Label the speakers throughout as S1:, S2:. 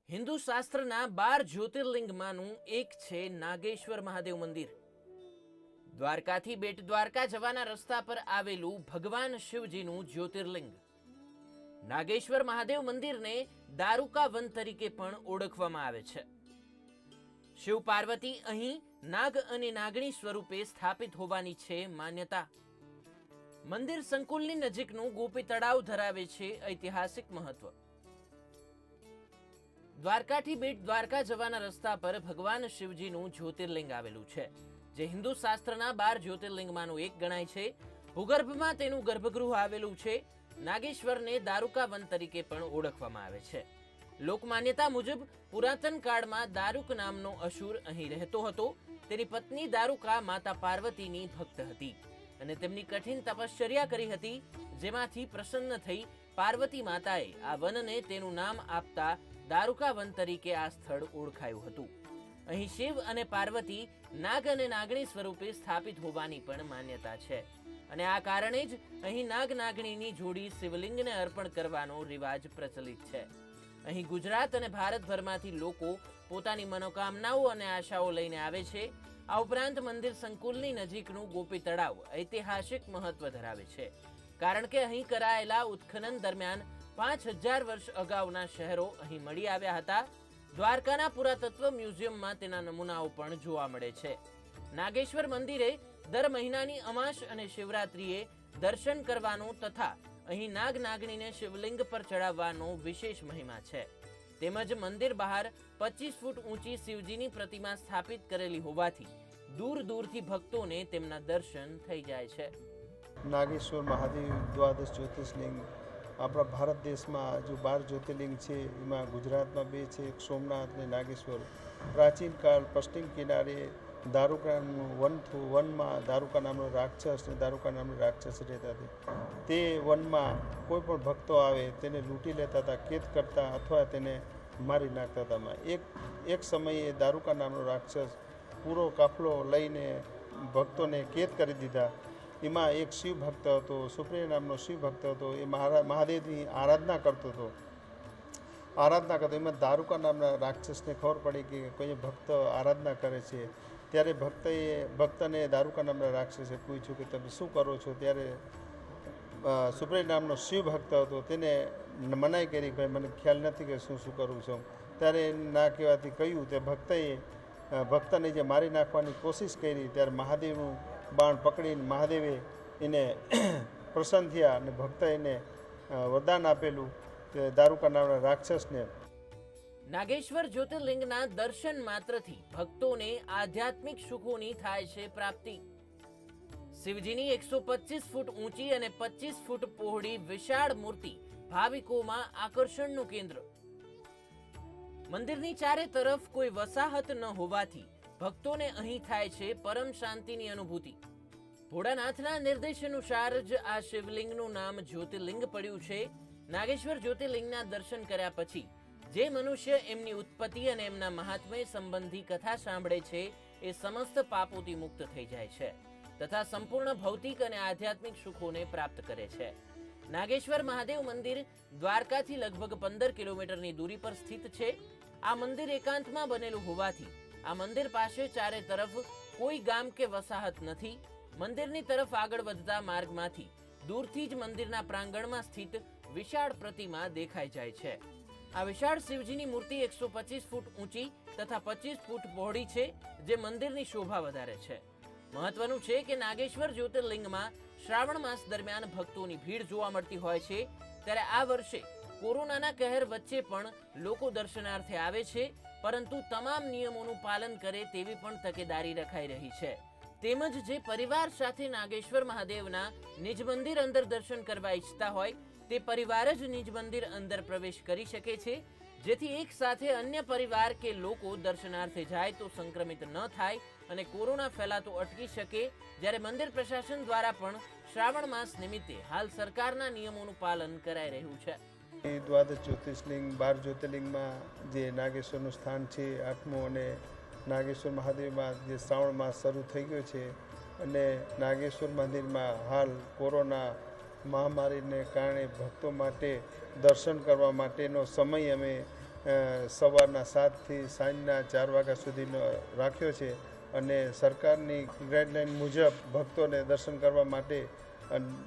S1: હિન્દુ શાસ્ત્રના 12 જ્યોતિર્લિંગમાંનું એક છે નાગેશ્વર મહાદેવ મંદિર. દ્વારકાથી બેટ દ્વારકા જવાના રસ્તા પર આવેલું ભગવાન શિવજીનું જ્યોતિર્લિંગ. નાગેશ્વર મહાદેવ મંદિરને દારૂકા વન તરીકે પણ ઓળખવામાં આવે છે. શિવ પાર્વતી અહીં નાગ અને નાગણી સ્વરૂપે સ્થાપિત હોવાની છે માન્યતા. મંદિર સંકુલની નજીકનું ગોપી તળાવ ધરાવે છે ઐતિહાસિક મહત્વ. દ્વારકાથી બેટ દ્વારકા જવાના રસ્તા પર ભગવાન શિવજીનું જ્યોતિર્લિંગ આવેલું છે, જે હિન્દુ શાસ્ત્રના 12 જ્યોતિર્લિંગમાંનું એક ગણાય છે. ભૂગર્ભમાં તેનું ગર્ભગૃહ આવેલું છે. નાગેશ્વરને દારૂકા વન તરીકે પણ ઓળખવામાં આવે છે. લોકમાન્યતા મુજબ પુરાતન કાળમાં દારૂક નામનો અસુર અહીં રહેતો હતો. તેની પત્ની દારૂકા માતા પાર્વતીની ભક્ત હતી અને તેમની કઠિન તપશ્ચર્યા કરી હતી, જેમાંથી પ્રસન્ન થઈ પાર્વતી માતાએ આ વનને તેનું નામ આપતા દારૂકા વન તરીકે આ સ્થળ ઓળખાયું હતું. અહીં શિવ અને પાર્વતી નાગ અને નાગણી સ્વરૂપે સ્થાપિત હોવાની પણ માન્યતા છે અને આ કારણે જ અહીં નાગ નાગણીની જોડી શિવલિંગને અર્પણ કરવાનો રિવાજ પ્રચલિત છે. અહીં ગુજરાત અને ભારતભરમાંથી લોકો પોતાની મનોકામનાઓ અને આશાઓ લઈને આવે છે. આ ઉપરાંત મંદિર સંકુલની નજીકનું ગોપી તળાવ ઐતિહાસિક મહત્વ ધરાવે છે, કારણ કે અહીં કરાયેલા ઉત્ખનન દરમિયાન 5000 વર્ષ અગાઉના શહેરો અહીં મળી આવ્યા હતા. દ્વારકાના પુરાતત્વ મ્યુઝિયમમાં તેના નમૂનાઓ પણ જોવા મળે છે. નાગેશ્વર મંદિરે દર મહિનાની અમાસ અને શિવરાત્રિએ દર્શન કરવાનો તથા અહીં નાગ નાગણીને શિવલિંગ પર ચડાવવાનો વિશેષ મહિમા છે. તેમજ મંદિર બહાર 25 ફૂટ ઊંચી શિવજીની પ્રતિમા સ્થાપિત કરેલી હોવાથી દૂર દૂરથી ભક્તોને તેમના દર્શન થઈ જાય છે.
S2: નાગેશ્વર મહાદેવ દ્વાદશ જ્યોતિર્લિંગ આપણા ભારત દેશમાં જો 12 જ્યોતિર્લિંગ છે, એમાં ગુજરાતમાં 2 છે, એક સોમનાથ અને નાગેશ્વર. પ્રાચીન કાળ પશ્ચિમ કિનારે દારૂકાનું વન થયું. વનમાં દારૂકા નામનો રાક્ષસ અને દારૂકા નામનો રાક્ષસ રહેતા હતા. તે વનમાં કોઈ પણ ભક્તો આવે તેને લૂંટી લેતા હતા, કેદ કરતા અથવા તેને મારી નાખતા હતા. એક સમયે દારૂકા નામનો રાક્ષસ પૂરો કાફલો લઈને ભક્તોને કેદ કરી દીધા. એમાં એક શિવ ભક્ત હતો, સુપ્રિય નામનો શિવ ભક્ત હતો. એ મહાદેવની આરાધના કરતો. એમાં દારૂકા નામના રાક્ષસને ખબર પડી કે કોઈ ભક્ત આરાધના કરે છે. ત્યારે ભક્તને દારૂકા નામના રાક્ષસે પૂછ્યું કે તમે શું કરો છો? ત્યારે સુપ્રિય નામનો શિવ ભક્ત હતો, તેને મનાઈ કરી, ભાઈ મને ખ્યાલ નથી કે શું કરું છું. ત્યારે ના કહેવાથી કહ્યું તે ભક્તને જે મારી નાખવાની કોશિશ કરી, ત્યારે મહાદેવનું બાણ પકડીને મહાદેવે એને પ્રસન્ન થયા અને ભક્ત એને વરદાન આપેલું તે દારૂકા નામના રાક્ષસને.
S1: નાગેશ્વર જ્યોતિર્લિંગના દર્શન માત્રથી ભક્તોને આધ્યાત્મિક સુખોની થાય છે પ્રાપ્તિ. શિવજીની 125 ફૂટ ઊંચી અને 25 ફૂટ પહોળી વિશાળ મૂર્તિ ભાવિકોમાં આકર્ષણનું કેન્દ્ર. મંદિરની ચારે તરફ કોઈ વસાહત ન હોવાથી ભક્તોને અહીં થાય છે પરમ શાંતિની અનુભૂતિ. ભોળાનાથના નિર્દેશ અનુસાર જ આ શિવલિંગનું નામ જ્યોતિર્લિંગ પડ્યું છે. નાગેશ્વર જ્યોતિર્લિંગના દર્શન કર્યા પછી જે મનુષ્ય એમની ઉત્પત્તિ અને એમના મહાત્મ્ય સંબંધી કથા સાંભળે છે એ સમસ્ત પાપોથી મુક્ત થઈ જાય છે તથા સંપૂર્ણ ભૌતિક અને આધ્યાત્મિક સુખોને પ્રાપ્ત કરે છે. નાગેશ્વર મહાદેવ મંદિર દ્વારકાથી લગભગ 15 કિલોમીટરની દૂરી પર સ્થિત છે. આ મંદિર એકાંતમાં બનેલું હોવાથી આ મંદિર પાસે ચારે તરફ કોઈ ગામ કે વસાહત નથી. મંદિરની તરફ આગળ વધતા માર્ગમાંથી દૂરથી જ મંદિરના પ્રાંગણમાં સ્થિત વિશાળ પ્રતિમા દેખાઈ જાય છે. આ વિશાળ શિવજીની મૂર્તિ 125 ફૂટ ઊંચી તથા 25 ફૂટ પહોળી છે, જે મંદિરની શોભા વધારે છે. મહત્વનું છે કે નાગેશ્વર જ્યોતિર્લિંગમાં શ્રાવણ માસ દરમિયાન ભક્તોની ભીડ જોવા મળતી હોય છે. ત્યારે આ વર્ષે કોરોનાના કહેર વચ્ચે પણ લોકો દર્શનાર્થે આવે છે, પરંતુ તમામ નિયમોનું પાલન કરે તેવી પણ તકેદારી રખાઈ રહી છે. તેમજ જે પરિવાર સાથે નાગેશ્વર મહાદેવના નિજ મંદિર અંદર દર્શન કરવા ઈચ્છતા હોય તે પરિવાર જ નિજ મંદિર અંદર પ્રવેશ કરી શકે છે, જેથી એક સાથે અન્ય પરિવાર કે લોકો દર્શનાર્થે જાય તો સંક્રમિત ન થાય અને કોરોના ફેલાતો અટકી શકે। જ્યારે મંદિર પ્રશાસન દ્વારા પણ શ્રાવણ માસ નિમિત્તે હાલ સરકારના નિયમોનું પાલન કરાઈ રહ્યું છે।
S2: દ્વાદશ જ્યોતિર્લિંગ 12 જ્યોતિર્લિંગમાં જે નાગેશ્વરનું સ્થાન છે 8મું અને નાગેશ્વર મહાદેવમાં જે શ્રાવણ માસ શરૂ થઈ ગયો છે અને નાગેશ્વર મંદિરમાં હાલ કોરોના મહામારીને કારણે ભક્તો માટે દર્શન કરવા માટેનો સમય અમે સવારના 7થી સાંજના 4 વાગ્યા સુધીનો રાખ્યો છે અને સરકારની ગાઈડલાઈન મુજબ ભક્તોને દર્શન કરવા માટે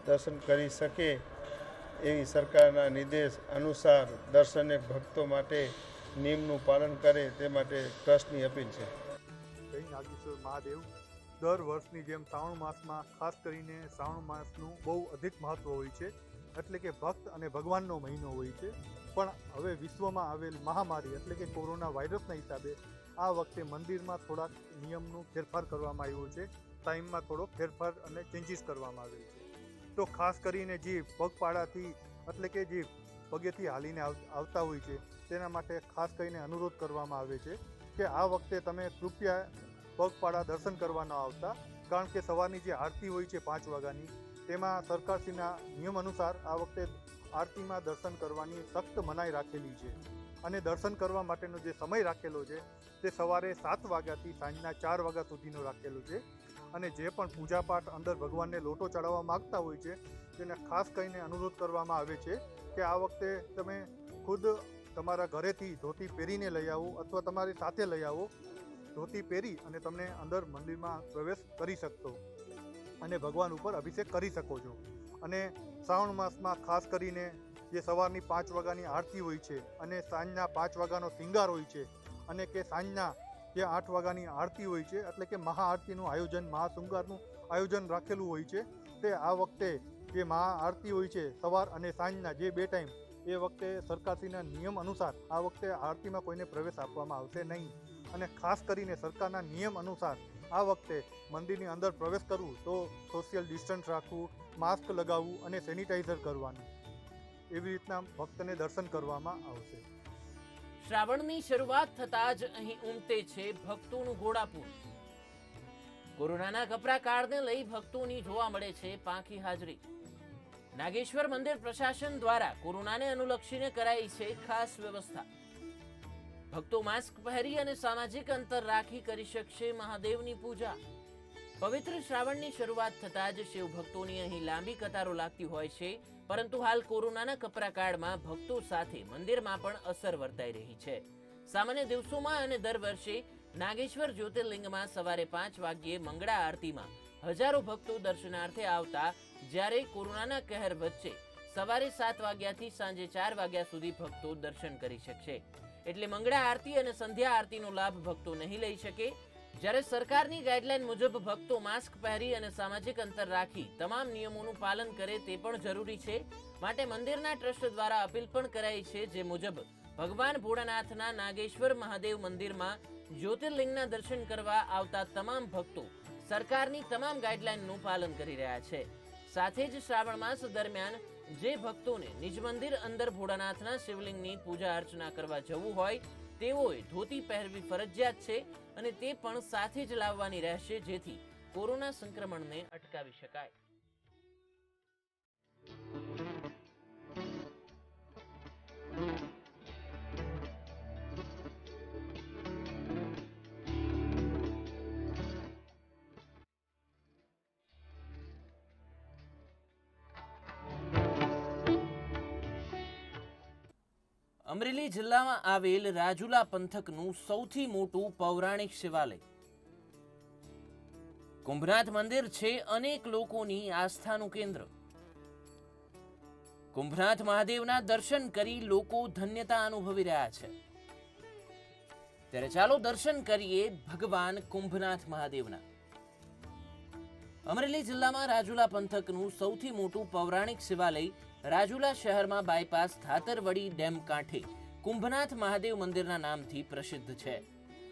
S2: દર્શન કરી શકે એવી સરકારના નિર્દેશ અનુસાર દર્શને ભક્તો માટે નિયમનું પાલન કરે તે માટે ટ્રસ્ટની અપીલ છે।
S3: જય નાગેશ્વર મહાદેવ। દર વર્ષની જેમ શ્રાવણ માસમાં ખાસ કરીને શ્રાવણ માસનું બહુ અધિક મહત્ત્વ હોય છે, એટલે કે ભક્ત અને ભગવાનનો મહિનો હોય છે। પણ હવે વિશ્વમાં આવેલ મહામારી એટલે કે કોરોના વાયરસના હિસાબે આ વખતે મંદિરમાં થોડાક નિયમનું ફેરફાર કરવામાં આવ્યો છે, ટાઈમમાં થોડો ફેરફાર અને ચેન્જીસ કરવામાં આવેલ છે। તો ખાસ કરીને જે પગપાળાથી એટલે કે જે પગેથી હાલીને આવતા હોય છે તેના માટે ખાસ કરીને અનુરોધ કરવામાં આવે છે કે આ વખતે તમે કૃપયા પગપાળા દર્શન કરવા ન આવતા, કારણ કે સવારની જે આરતી હોય છે 5 વાગ્યાની તેમાં સરકારશ્રીના નિયમ અનુસાર આ વખતે આરતીમાં દર્શન કરવાની સખ્ત મનાઈ રાખેલી છે અને દર્શન કરવા માટેનો જે સમય રાખેલો છે તે સવારે 7 વાગ્યાથી સાંજના 4 વાગ્યા સુધીનો રાખેલો છે અને જે પણ પૂજાપાઠ અંદર ભગવાનને લોટો ચડાવવા માગતા હોય છે તેને ખાસ કરીને અનુરોધ કરવામાં આવે છે કે આ વખતે તમે ખુદ તમારા ઘરેથી ધોતી પહેરીને લઈ આવો અથવા તમારી સાથે લઈ આવો, ધોતી પહેરી અને તમને અંદર મંદિરમાં પ્રવેશ કરી શકશો અને ભગવાન ઉપર અભિષેક કરી શકો છો। અને શ્રાવણ માસમાં ખાસ કરીને જે સવારની 5 વાગ્યાની આરતી હોય છે અને સાંજના 5 વાગ્યાનો શિંગાર હોય છે અને કે સાંજના જે 8 વાગ્યાની આરતી હોય છે એટલે કે મહાઆરતીનું આયોજન, મહાશૃંગારનું આયોજન રાખેલું હોય છે, તે આ વખતે જે મહાઆરતી હોય છે સવાર અને સાંજના જે 2 ટાઈમ એ વખતે સરકારશ્રીના નિયમ અનુસાર આ વખતે આરતીમાં કોઈને પ્રવેશ આપવામાં આવશે નહીં અને ખાસ કરીને સરકારના નિયમ અનુસાર આ વખતે મંદિરની અંદર પ્રવેશ કરવું તો સોશિયલ ડિસ્ટન્સ રાખવું, માસ્ક લગાવવું અને સેનિટાઈઝર કરવાનું, એવી રીતના ભક્તને દર્શન કરવામાં આવશે।
S1: શ્રાવણની શરૂઆત થતાં જ અહીં ઉમટે છે ભક્તોનું ઘોડાપૂર। કોરોનાના કપરા કાળને લઈ ભક્તોની જોવા મળે છે પાંખી હાજરી। નાગેશ્વર મંદિર પ્રશાસન દ્વારા કોરોનાને અનુલક્ષીને કરાઈ છે ખાસ વ્યવસ્થા। ભક્તો માસ્ક પહેરી અને સામાજિક અંતર રાખી કરી શકશે મહાદેવની પૂજા। પવિત્ર શ્રાવણની શરૂઆત થતાં જ શિવ ભક્તોની અહીં લાંબી કતારો લાગતી હોય છે, પરંતુ હાલ કોરોનાના કપરા કાળમાં ભક્તો સાથે મંદિરમાં પણ અસર વર્તાઈ રહી છે। સામાન્ય દિવસોમાં અને દર વર્ષે નાગેશ્વર જ્યોતિર્લિંગમાં સવારે 5 વાગ્યે મંગળા આરતીમાં હજારો ભક્તો દર્શનાર્થે આવતા, જ્યારે કોરોનાના કહેર વચ્ચે સવારે 7 વાગ્યાથી સાંજે 4 વાગ્યા સુધી ભક્તો દર્શન કરી શકશે। એટલે મંગળા આરતી અને સંધ્યા આરતીનો લાભ ભક્તો નહીં લઈ શકે। જ્યારે સરકારની ગાઈડલાઈન મુજબ ભક્તો માસ્ક પહેરી અને સામાજિક અંતર રાખી તમામ નિયમોનું પાલન કરે તે પણ જરૂરી છે। માટે મંદિરના ટ્રસ્ટ દ્વારા અપીલ પણ કરાઈ છે, જે મુજબ ભગવાન ભોળાનાથના નાગેશ્વર મહાદેવ મંદિરમાં જ્યોતિર્લિંગના દર્શન કરવા આવતા તમામ ભક્તો સરકારની તમામ ગાઈડલાઈનનું પાલન કરી રહ્યા છે। સાથે જ શ્રાવણ માસ દરમિયાન જે ભક્તોને નિજ મંદિર અંદર ભોળાનાથના શિવલિંગની પૂજા અર્ચના કરવા જવું હોય તેઓએ ધોતી પહેરવી ફરજિયાત છે અને તે પણ સાથે જ લાવવાની રહેશે, જેથી કોરોના સંક્રમણને અટકાવી શકાય। અમરેલી જિલ્લામાં આવેલ રાજુલા પંથકનું સૌથી મોટું પૌરાણિક શિવાલય કુંભનાથ મંદિર છે અનેક લોકોની આસ્થાનું કેન્દ્ર। કુંભનાથ મહાદેવના દર્શન કરી લોકો ધન્યતા અનુભવી રહ્યા છે। ત્યારે ચાલો દર્શન કરીએ ભગવાન કુંભનાથ મહાદેવના। અમરેલી જિલ્લામાં રાજુલા પંથકનું સૌથી મોટું પૌરાણિક શિવાલય રાજુલા શહેરમાં બાયપાસ ધાતરવડી ડેમ કાંઠે કુંભનાથ મહાદેવ મંદિરના નામથી પ્રસિદ્ધ છે।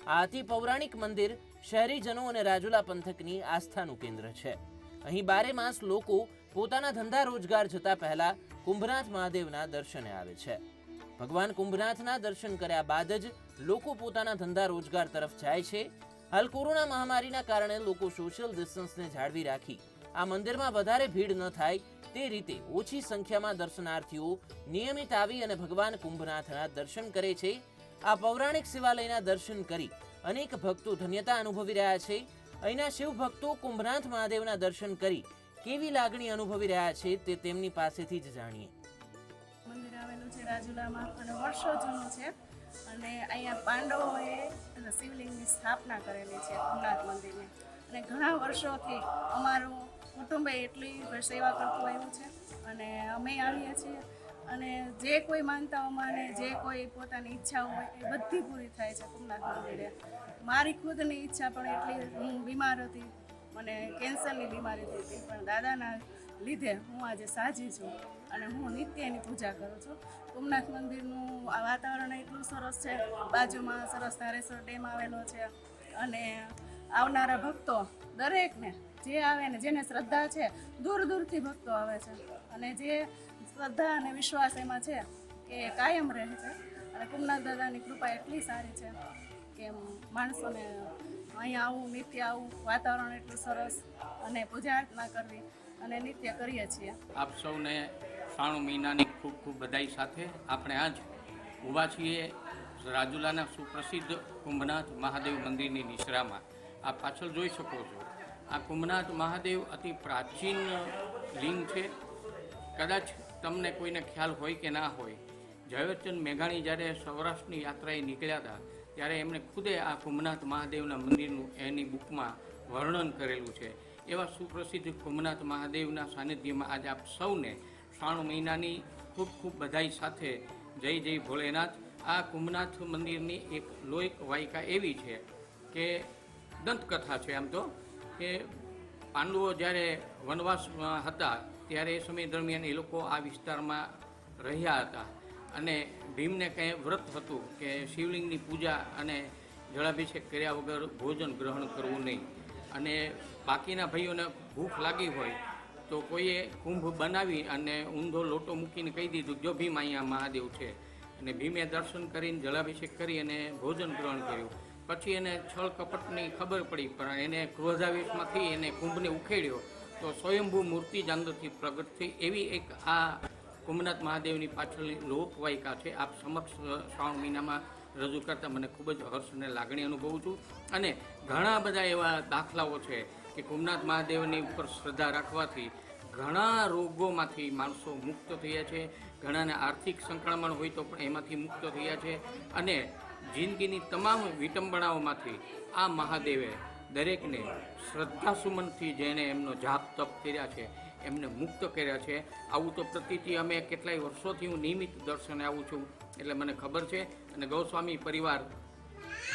S1: આ અતિ પૌરાણિક મંદિર શહેરીજનો અને રાજુલા પંથકની આસ્થાનું કેન્દ્ર છે. અહીં બારે માસ લોકો પોતાના ધંધા રોજગાર જતા પહેલા કુંભનાથ મહાદેવના દર્શને આવે છે. ભગવાન કુંભનાથના દર્શન કર્યા બાદ જ લોકો પોતાના ધંધા રોજગાર તરફ જાય છે. હાલ કોરોના મહામારીના કારણે લોકો સોશિયલ ડિસ્ટન્સને જાળવી રાખી આ મંદિરમાં વધારે ભીડ ન થાય તે રીતે ઓછી સંખ્યામાં દર્શનાર્થીઓ નિયમિત આવી અને ભગવાન કુંભનાથના દર્શન કરે છે. આ પૌરાણિક શિવાલયના દર્શન કરી અનેક ભક્તો ધન્યતા અનુભવી રહ્યા છે. અહીંના શિવ ભક્તો કુંભનાથ મહાદેવના દર્શન કરી કેવી લાગણી અનુભવી રહ્યા છે તે તેમની પાસેથી જ જાણીએ.
S4: મંદિર આવેલું છે રાજુલામાં અને વર્ષો જૂનું છે અને અહીંયા પાંડવોએ શિવલિંગની સ્થાપના કરેલી છે કુંભનાથ મંદિરની અને ઘણા વર્ષોથી અમારું કુટુંબે એટલી સેવા કરતું આવ્યું છે અને અમે આવીએ છીએ અને જે કોઈ માનતાઓમાં અને જે કોઈ પોતાની ઈચ્છાઓ હોય એ બધી પૂરી થાય છે કુંભનાથ મંદિરે. મારી ખુદની ઈચ્છા પણ એટલી, હું બીમાર હતી, મને કેન્સરની બીમારી થઈ હતી, પણ દાદાના લીધે હું આજે સાજી છું અને હું નિત્ય એની પૂજા કરું છું. કુંભનાથ મંદિરનું વાતાવરણ એટલું સરસ છે, બાજુમાં સરસ ધારેશ્વર ડેમ આવેલો છે અને આવનારા ભક્તો દરેકને જે આવે ને જેને શ્રદ્ધા છે, દૂર દૂરથી ભક્તો આવે છે અને જે શ્રદ્ધા અને વિશ્વાસ એમાં છે એ કાયમ રહે છે અને કુંભનાથ દાદાની કૃપા એટલી સારી છે કે માણસોને અહીંયા આવું, નિત્ય આવું, વાતાવરણ એટલું સરસ અને પૂજા અર્ચના કરવી અને નિત્ય કરીએ છીએ.
S5: આપ સૌને શ્રાવણ મહિનાની ખૂબ ખૂબ બધાઈ સાથે આપણે આજ ઊભા છીએ રાજુલાના સુપ્રસિદ્ધ કુંભનાથ મહાદેવ મંદિરની નિશ્રામાં. આપ પાછળ જોઈ શકો છો આ કુંભનાથ મહાદેવ અતિ પ્રાચીન લિંગ છે. કદાચ તમને કોઈને ખ્યાલ હોય કે ના હોય, ઝવેરચંદ મેઘાણી જ્યારે સૌરાષ્ટ્રની યાત્રાએ નીકળ્યા હતા ત્યારે એમણે ખુદે આ કુંભનાથ મહાદેવના મંદિરનું એની બુકમાં વર્ણન કરેલું છે. એવા સુપ્રસિદ્ધ કુંભનાથ મહાદેવના સાનિધ્યમાં આજે આપ સૌને શ્રાવણ મહિનાની ખૂબ ખૂબ બધાઈ સાથે જય જય ભોલેનાથ. આ કુંભનાથ મંદિરની એક લોક વાયકા એવી છે કે દંતકથા છે આમ તો, કે પાંડવો જ્યારે વનવાસમાં હતા ત્યારે એ સમય દરમિયાન એ લોકો આ વિસ્તારમાં રહ્યા હતા અને ભીમને કંઈ વ્રત હતું કે શિવલિંગની પૂજા અને જળાભિષેક કર્યા વગર ભોજન ગ્રહણ કરવું નહીં અને બાકીના ભાઈઓને ભૂખ લાગી હોય તો કોઈએ કુંભ બનાવી અને ઊંધો લોટો મૂકીને કહી દીધું જો ભીમ અહીંયા મહાદેવ છે અને ભીમે દર્શન કરીને જળાભિષેક કરી અને ભોજન ગ્રહણ કર્યું. પછી એને છળ કપટની ખબર પડી પણ એને ક્રોધાવેશમાંથી એને કુંભને ઉખેડ્યો તો સ્વયંભૂ મૂર્તિ જ અંદરથી પ્રગટ થઈ. એવી એક આ કુંભનાથ મહાદેવની પાછળની લોકવાયકા છે. આપ સમક્ષ શ્રાવણ મહિનામાં રજૂ કરતાં મને ખૂબ જ હર્ષ અને લાગણી અનુભવું છું અને ઘણા બધા એવા દાખલાઓ છે કે કુંભનાથ મહાદેવની ઉપર શ્રદ્ધા રાખવાથી ઘણા રોગોમાંથી માણસો મુક્ત થયા છે, ઘણાને આર્થિક સંકળામણ હોય તો પણ એમાંથી મુક્ત થયા છે અને જિંદગીની તમામ વિટંબણાઓમાંથી આ મહાદેવે દરેકને શ્રદ્ધાસુમનથી જેણે એમનો જાપ તપ કર્યા છે એમને મુક્ત કર્યા છે. આવું તો પ્રતિથી અમે કેટલાય વર્ષોથી હું નિયમિત દર્શને આવું છું એટલે મને ખબર છે અને ગૌસ્વામી પરિવાર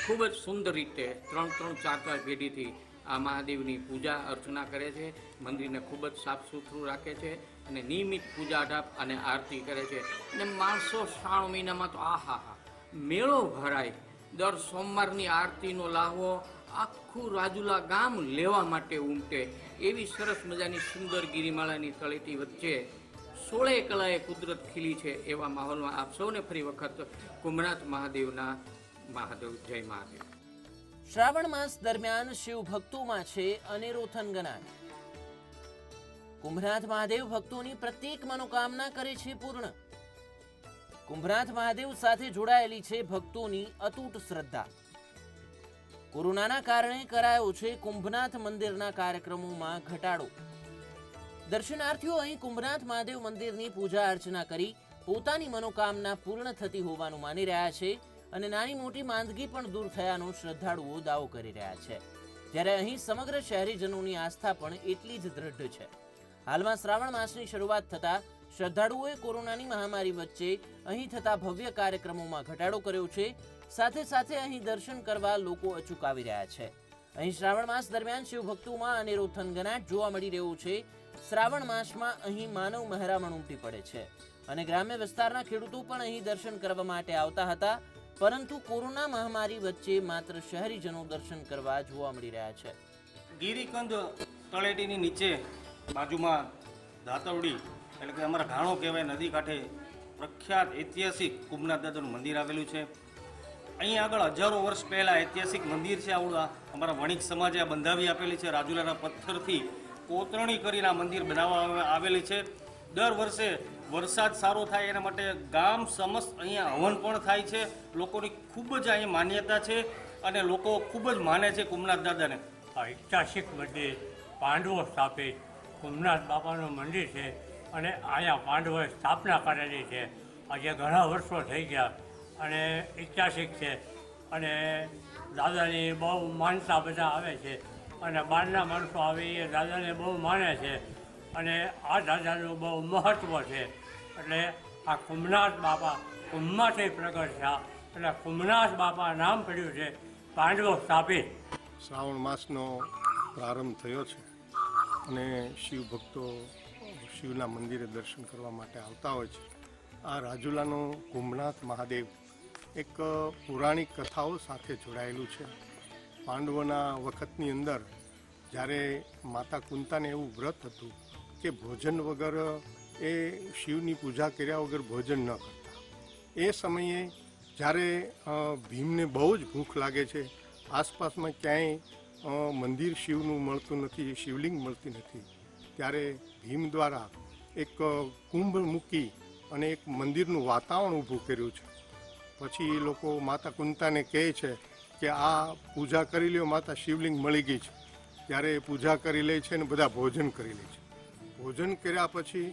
S5: ખૂબ જ સુંદર રીતે 3-4 પેઢીથી આ મહાદેવની પૂજા અર્ચના કરે છે, મંદિરને ખૂબ જ સાફ સુથરું રાખે છે અને નિયમિત પૂજા જાપ અને આરતી કરે છે અને માણસો શ્રાવણ મહિનામાં તો આહા મેળો ભરાય. દર સોમવારની આરતીનો લાહવો આખું રાજુલા ગામ લેવા માટે ઉમટે એવી સરસ મજાની સુંદર ગિરિમાળાની તળેટી વચ્ચે 16 કલાએ કુદરત ખીલી છે. એવા માહોલમાં આપ સૌને ફરી વખત કુંભનાથ મહાદેવના જય મહાદેવ.
S1: શ્રાવણ માસ દરમિયાન શિવ ભક્તોમાં છે અનેરો થનગનાટ. કુંભનાથ મહાદેવ ભક્તોની પ્રત્યેક મનોકામના કરે છે પૂર્ણ. કુંભનાથ મહાદેવ સાથે જોડાયેલી છે ભક્તોની અતૂટ શ્રદ્ધા. કોરોનાના કારણે કરાયો છે કુંભનાથ મંદિરના કાર્યક્રમોમાં ઘટાડો. દર્શનાર્થીઓ અહીં કુંભનાથ મહાદેવ મંદિરની પૂજા અર્ચના કરી પોતાની મનોકામના પૂર્ણ થતી હોવાનું માની રહ્યા છે અને નાની મોટી માંદગી પણ દૂર થયાનો શ્રદ્ધાળુઓ દાવો કરી રહ્યા છે. જ્યારે અહીં સમગ્ર શહેરીજનોની આસ્થા પણ એટલી જ દૃઢ છે. હાલમાં શ્રાવણ માસની શરૂઆત થતા શ્રદ્ધાળુઓએ કોરોનાની મહામારી વચ્ચે અહીં થતા ભવ્ય કાર્યક્રમોમાં ઘટાડો કર્યો છે. સાથે સાથે અહીં દર્શન કરવા લોકો અચૂક આવી રહ્યા છે. અહીં શ્રાવણ માસ દરમિયાન શિવભક્તોમાં અનેરો થનગનાટ જોવા મળી રહ્યો છે. શ્રાવણ માસમાં અહીં માનવ મહેરામણ ઉમટી પડે છે અને ગ્રામ્ય વિસ્તારના ખેડૂતો પણ અહીં દર્શન કરવા માટે આવતા હતા. પરંતુ કોરોના મહામારી વચ્ચે માત્ર શહેરીજનો દર્શન કરવા જોવા મળી રહ્યા છે.
S6: ગિરિકંદ તળેટીની નીચે બાજુમાં દાતવડી એટલે કે અમારા ઘાણો કહેવાય નદી કાંઠે પ્રખ્યાત ઐતિહાસિક કુંભનાથ દાદાનું મંદિર આવેલું છે. અહીં આગળ હજારો વર્ષ પહેલાં ઐતિહાસિક મંદિર છે. આવડું અમારા વણિક સમાજે આ બંધાવી આપેલી છે. રાજુલાના પથ્થરથી કોતરણી કરીને આ મંદિર બનાવવામાં આવેલી છે. દર વર્ષે વરસાદ સારો થાય એના માટે ગામ સમસ્ત અહીંયા હવન પણ થાય છે. લોકોની ખૂબ જ અહીંયા માન્યતા છે અને લોકો ખૂબ જ માને છે કુંભનાથ દાદાને.
S7: આ ઐતિહાસિક મંદિર પાંડવો સ્થાપિત કુંભનાથ બાપાનું મંદિર છે અને અહીંયા પાંડવોએ સ્થાપના કરેલી છે. આજે ઘણા વર્ષો થઈ ગયા અને ઐતિહાસિક છે અને દાદાની બહુ માનતા બધા આવે છે અને બહારના માણસો આવે એ દાદાને બહુ માને છે અને આ દાદાનું બહુ મહત્ત્વ છે. એટલે આ કુંભનાથ બાપા કુંભમાંથી પ્રગટ થયા એટલે કુંભનાથ બાપા નામ પડ્યું છે પાંડવો સ્થાપિત.
S8: શ્રાવણ માસનો પ્રારંભ થયો છે અને શિવ ભક્તો શિવના મંદિરે દર્શન કરવા માટે આવતા હોય છે. આ રાજુલાનું કુંભનાથ મહાદેવ એક પૌરાણિક કથાઓ સાથે જોડાયેલું છે. પાંડવોના વખતની અંદર જ્યારે માતા કુંતાને એવું વ્રત હતું કે ભોજન વગર એ શિવની પૂજા કર્યા વગર ભોજન ન કરતા. એ સમયે જ્યારે ભીમને બહુ જ ભૂખ લાગે છે, આસપાસમાં ક્યાંય મંદિર શિવનું મળતું નથી, શિવલિંગ મળતી નથી, ત્યારે ભીમ દ્વારા એક કુંભ મૂકી અને એક મંદિરનું વાતાવરણ ઊભું કર્યું છે. પછી એ લોકો માતા કુંતાને કહે છે કે આ પૂજા કરી લ્યો, માતા શિવલિંગ મળી ગઈ છે. ત્યારે એ પૂજા કરી લે છે અને બધા ભોજન કરી લે છે. ભોજન કર્યા પછી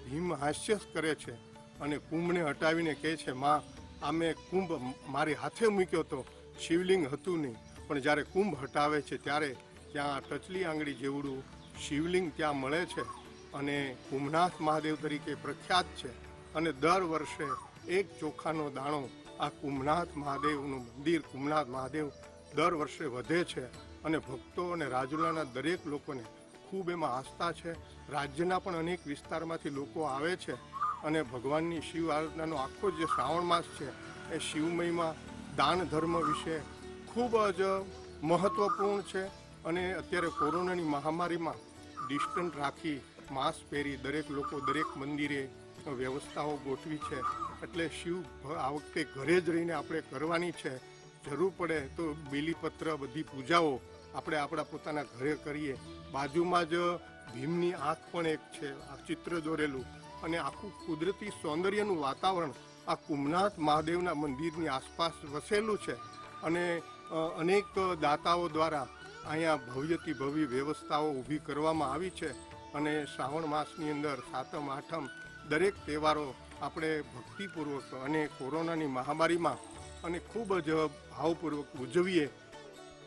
S8: ભીમ હાસ્ય કરે છે અને કુંભને હટાવીને કહે છે, માં આમે કુંભ મારી હાથે મૂક્યો તો શિવલિંગ હતું નહીં, પણ જ્યારે કુંભ હટાવે છે ત્યારે ત્યાં ટચલી આંગળી જેવડું શિવલિંગ ત્યાં મળે છે અને કુંભનાથ મહાદેવ તરીકે પ્રખ્યાત છે. અને દર વર્ષે એક ચોખાનો દાણો આ કુંભનાથ મહાદેવનું મંદિર કુંભનાથ મહાદેવ દર વર્ષે વધે છે અને ભક્તો અને રાજુલાના દરેક લોકોને ખૂબ એમાં આસ્થા છે. રાજ્યના પણ અનેક વિસ્તારમાંથી લોકો આવે છે અને ભગવાનની શિવ આરાધનાનો આખો જે શ્રાવણ માસ છે એ શિવમયમાં દાન ધર્મ વિશે ખૂબ જ મહત્ત્વપૂર્ણ છે. અને અત્યારે કોરોનાની મહામારીમાં ડિસ્ટન્સ રાખી માસ્ક પહેરી દરેક લોકો દરેક મંદિરે વ્યવસ્થાઓ ગોઠવી છે. એટલે શિવ આ વખતે ઘરે જ રહીને આપણે કરવાની છે. જરૂર પડે તો બીલીપત્ર બધી પૂજાઓ આપણે આપણા પોતાના ઘરે કરીએ. બાજુમાં જ ભીમની આંખ પણ એક છે, આ ચિત્ર દોરેલું, અને આખું કુદરતી સૌંદર્યનું વાતાવરણ આ કુંભનાથ મહાદેવના મંદિરની આસપાસ વસેલું છે. અને અનેક દાતાઓ દ્વારા અહીંયા ભવ્યથી ભવ્ય વ્યવસ્થાઓ ઊભી કરવામાં આવી છે. અને શ્રાવણ માસની અંદર સાતમ આઠમ દરેક તહેવારો આપણે ભક્તિપૂર્વક અને કોરોનાની મહામારીમાં અને ખૂબ જ ભાવપૂર્વક ઉજવીએ.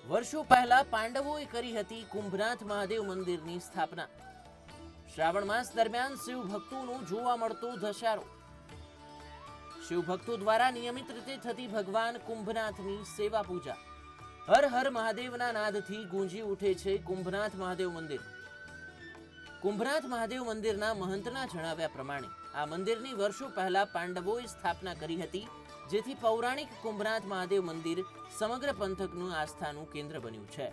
S1: વર્ષો પહેલા પાંડવોએ કરી હતી કુંભનાથ મહાદેવ મંદિરની સ્થાપના. શ્રાવણ માસ દરમિયાન શિવ ભક્તોનો જોવા મળતો ધસારો. શિવ ભક્તો દ્વારા નિયમિત રીતે થતી ભગવાન કુંભનાથની સેવા પૂજા. હર હર મહાદેવના નાદથી ગુંજી ઉઠે છે કુંભનાથ મહાદેવ મંદિર. કુંભનાથ મહાદેવ મંદિરના મહંતના જણાવ્યા પ્રમાણે આ મંદિરની વર્ષો પહેલા પાંડવોએ સ્થાપના કરી હતી, જેથી પૌરાણિક કુંભનાથ મહાદેવ મંદિર સમગ્ર પંથકનું આસ્થાનું કેન્દ્ર બન્યું છે.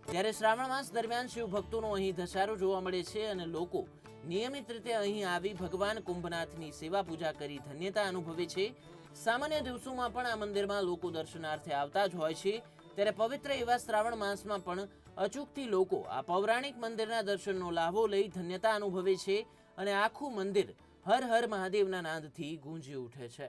S1: ત્યારે શ્રાવણ માસ દરમિયાન શિવ ભક્તોનો અહીં ધસારો જોવા મળે છે અને લોકો નિયમિત રીતે અહીં આવી ભગવાન કુંભનાથની સેવા પૂજા કરી ધન્યતા અનુભવે છે. સામાન્ય દિવસોમાં પણ આ મંદિરમાં લોકો દર્શનાર્થે આવતા જ હોય છે. ત્યારે પવિત્ર એવા શ્રાવણ માસમાં પણ અચૂકથી લોકો આ પૌરાણિક મંદિરના દર્શનનો લાભો લઈ ધન્યતા અનુભવે છે અને આખું મંદિર હર હર મહાદેવના નાદથી ગુંજી ઉઠે છે.